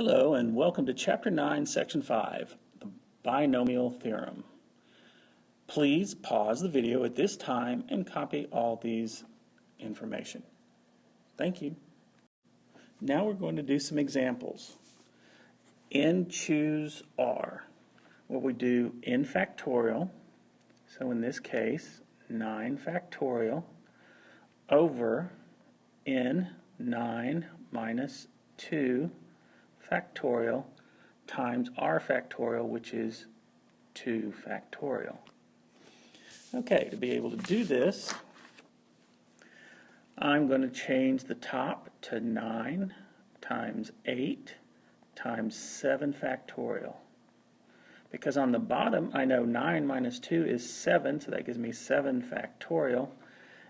Hello and welcome to Chapter 9, Section 5, the Binomial Theorem. Please pause the video at this time and copy all these information. Thank you. Now we're going to do some examples. In choose R, where we do n factorial, so in this case 9 factorial over n9 minus 2 factorial times r factorial, which is 2 factorial. Okay, to be able to do this, I'm going to change the top to 9 times 8 times 7 factorial. Because on the bottom, I know 9 minus 2 is 7, so that gives me 7 factorial,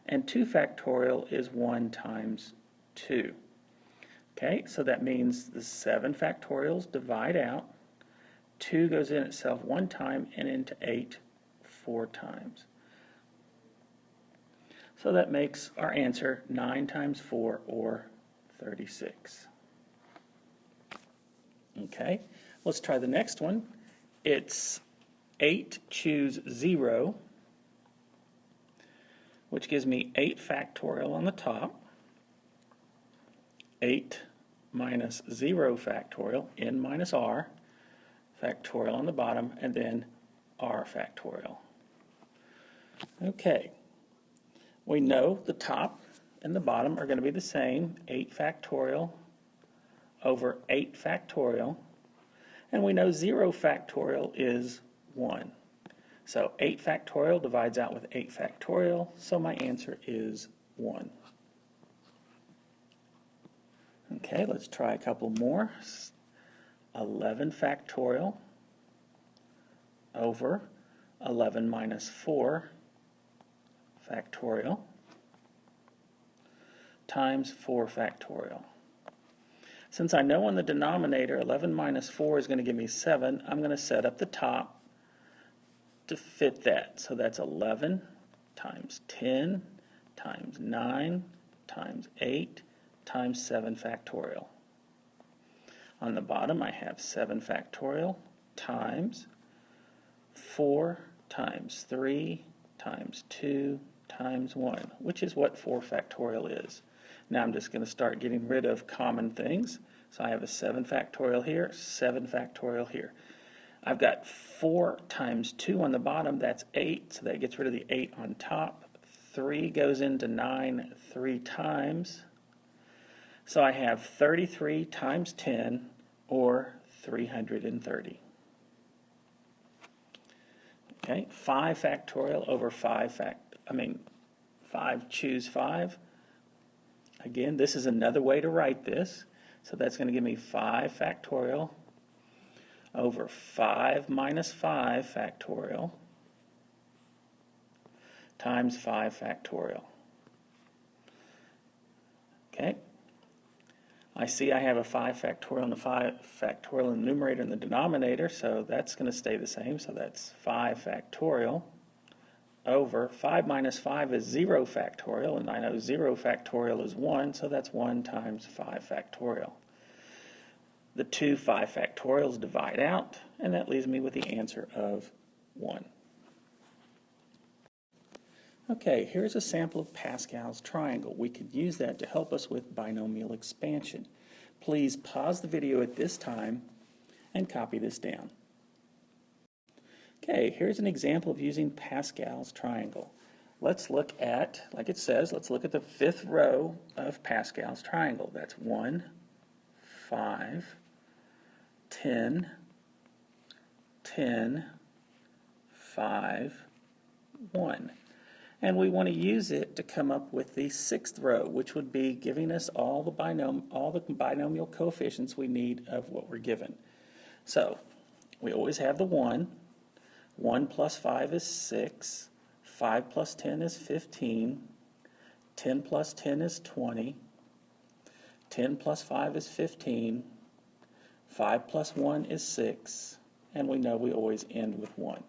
and 2 factorial is 1 times 2. Okay, so that means the 7 factorials divide out, 2 goes in itself 1 time, and into 8 4 times. So that makes our answer 9 times 4, or 36. Okay, let's try the next one. It's 8 choose 0, which gives me 8 factorial on the top, 8 minus 0 factorial, n minus r factorial on the bottom, and then r factorial. Okay, we know the top and the bottom are going to be the same, 8 factorial over 8 factorial, and we know 0 factorial is 1. So 8 factorial divides out with 8 factorial, so my answer is 1. Okay, let's try a couple more. 11 factorial over 11 minus 4 factorial times 4 factorial. Since I know on the denominator 11 minus 4 is going to give me 7, I'm going to set up the top to fit that. So that's 11 times 10 times 9 times 8 times 7 factorial. On the bottom I have 7 factorial times 4 times 3 times 2 times 1, which is what 4 factorial is. Now I'm just going to start getting rid of common things. So I have a 7 factorial here, 7 factorial here. I've got 4 times 2 on the bottom, that's 8, so that gets rid of the 8 on top. 3 goes into 9 3 times. So I have 33 times 10, or 330. Okay, 5 factorial over 5 choose 5. Again, this is another way to write this. So that's going to give me 5 factorial over 5 minus 5 factorial times 5 factorial. Okay. I see I have a 5 factorial and a 5 factorial in the numerator and the denominator, so that's going to stay the same. So that's 5 factorial over 5 minus 5 is 0 factorial, and I know 0 factorial is 1, so that's 1 times 5 factorial. The two 5 factorials divide out, and that leaves me with the answer of 1. Okay, here's a sample of Pascal's triangle. We could use that to help us with binomial expansion. Please pause the video at this time and copy this down. Okay, here's an example of using Pascal's triangle. Let's look at, like it says, let's look at the 5th row of Pascal's triangle. That's 1, 5, 10, 10, 5, 1. And we want to use it to come up with the 6th row, which would be giving us all the binomial coefficients we need of what we're given. So we always have the 1. 1 plus 5 is 6. 5 plus 10 is 15. 10 plus 10 is 20. 10 plus 5 is 15. 5 plus 1 is 6. And we know we always end with 1.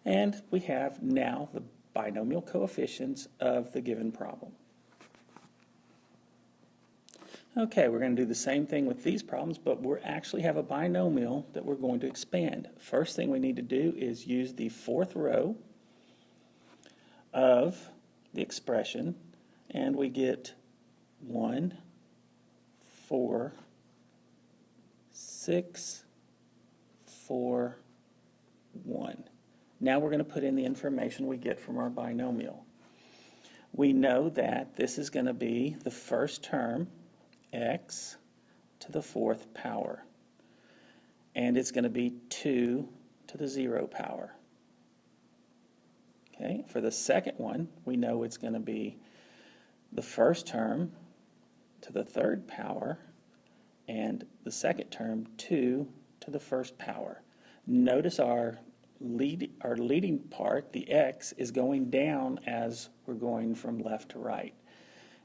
And we have now the binomial coefficients of the given problem. Okay, we're going to do the same thing with these problems, but we actually have a binomial that we're going to expand. First thing we need to do is use the fourth row of the expression, and we get 1, 4, 6, 4, 1. Now we're going to put in the information we get from our binomial. We know that this is going to be the first term, x to the fourth power, and it's going to be 2 to the 0 power. Okay, for the second one, we know it's going to be the first term to the third power, and the second term 2 to the first power. Notice our leading part, the x, is going down as we're going from left to right.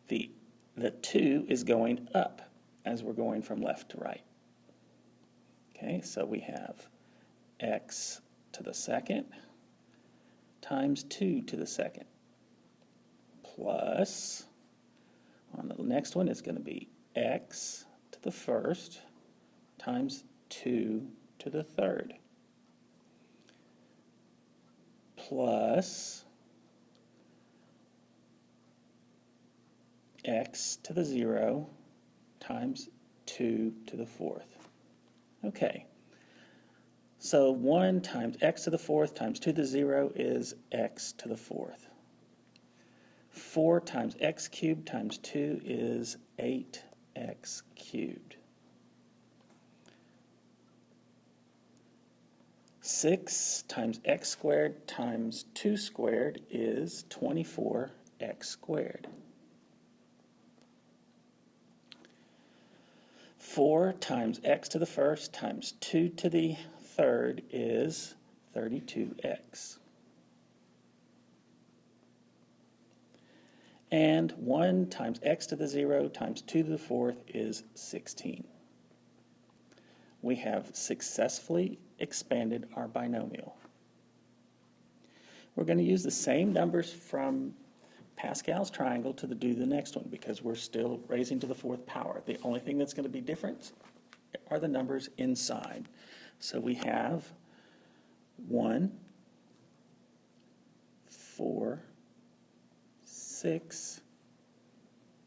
The 2 is going up as we're going from left to right. Okay, so we have x to the second times 2 to the second plus, on the next one, it's going to be x to the first times 2 to the third plus x to the 0 times 2 to the fourth. Okay, so 1 times x to the fourth times 2 to the 0 is x to the fourth. 4 times x cubed times 2 is 8x cubed. 6 times x squared times 2 squared is 24x squared. 4 times x to the first times 2 to the third is 32x. And 1 times x to the 0 times 2 to the fourth is 16. We have successfully expanded our binomial. We're going to use the same numbers from Pascal's triangle to do the next one because we're still raising to the fourth power. The only thing that's going to be different are the numbers inside. So we have 1, 4, 6,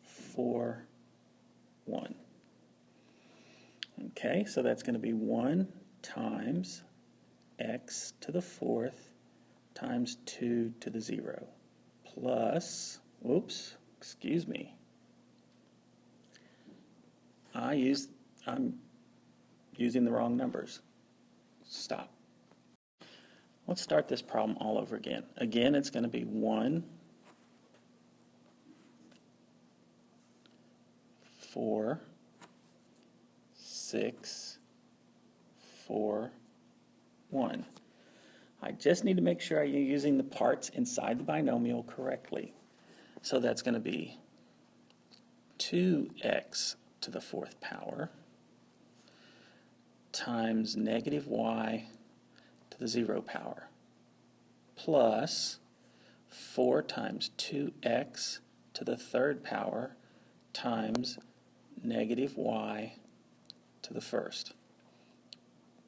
4, 1. Okay, so that's going to be 1 times x to the fourth times 2 to the 0 plus, whoops, excuse me, I'm using the wrong numbers. Stop. Let's start this problem all over again. Again, it's going to be 1, 4, 6, 4, 1. I just need to make sure I'm using the parts inside the binomial correctly. So that's going to be 2x to the fourth power times negative y to the 0 power plus 4 times 2x to the third power times negative y to the first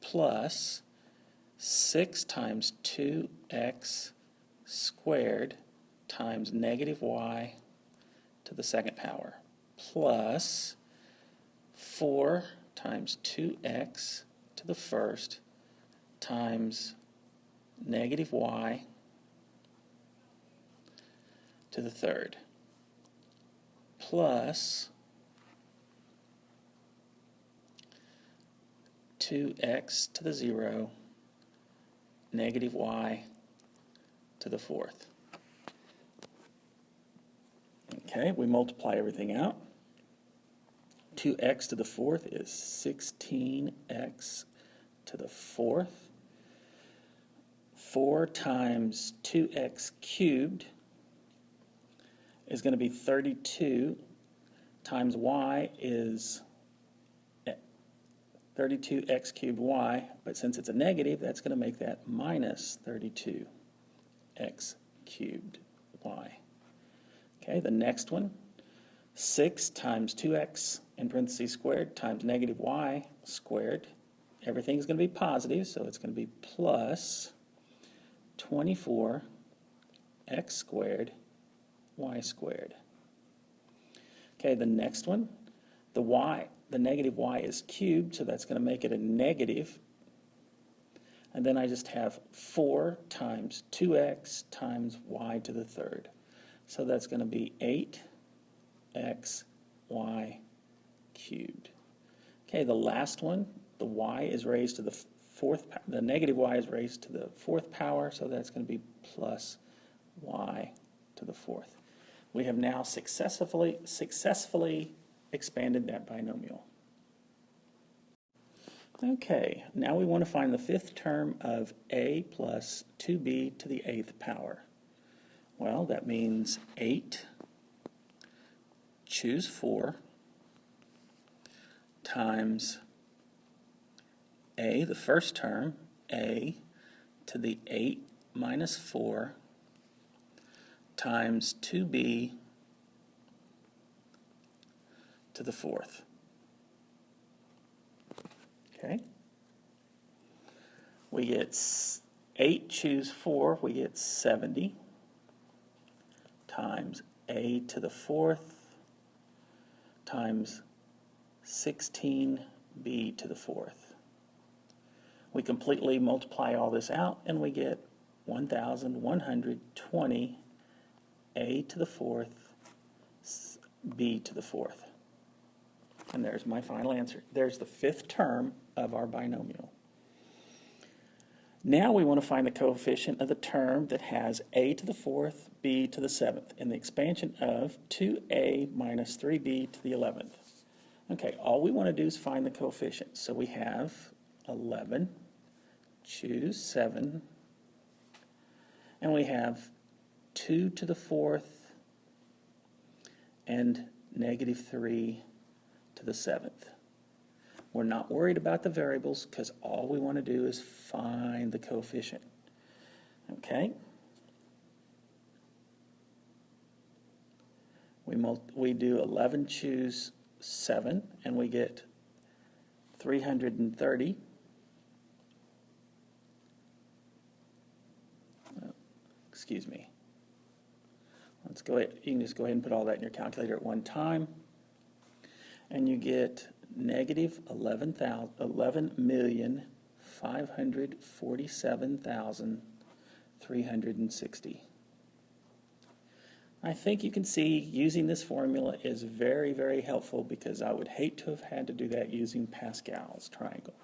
plus 6 times 2x squared times negative y to the second power plus 4 times 2x to the first times negative y to the third plus 2x to the 0 negative y to the fourth. Okay, we multiply everything out. 2x to the fourth is 16x to the fourth. 4 times 2x cubed is going to be 32 times y is 32x cubed y, but since it's a negative, that's going to make that minus 32x cubed y. Okay, the next one, 6 times 2x in parentheses squared times negative y squared. Everything's going to be positive, so it's going to be plus 24x squared y squared. Okay, the next one, the negative y is cubed, so that's going to make it a negative. And then I just have 4 times 2x times y to the third. So that's going to be 8x y cubed. Okay, the last one, the y is raised to the the negative y is raised to the fourth power, so that's going to be plus y to the fourth. We have now successfully expanded that binomial. Okay, now we want to find the fifth term of a plus 2b to the eighth power. Well, that means 8, choose 4, times a, the first term, a to the 8 minus 4, times 2b to the fourth. Okay. We get 8 choose 4, we get 70 times a to the fourth times 16b to the fourth. We completely multiply all this out and we get 1,120 a to the fourth b to the fourth. And there's my final answer. There's the fifth term of our binomial. Now we want to find the coefficient of the term that has a to the fourth, b to the seventh, in the expansion of 2a minus 3b to the 11th. Okay, all we want to do is find the coefficient. So we have 11, choose 7, and we have 2 to the fourth and negative 3 to the seventh. We're not worried about the variables because all we want to do is find the coefficient. Okay? We do 11 choose 7 and we get 330. Excuse me. Let's go ahead. You can just go ahead and put all that in your calculator at one time. And you get negative 11,547,360. I think you can see using this formula is very, very helpful because I would hate to have had to do that using Pascal's triangle.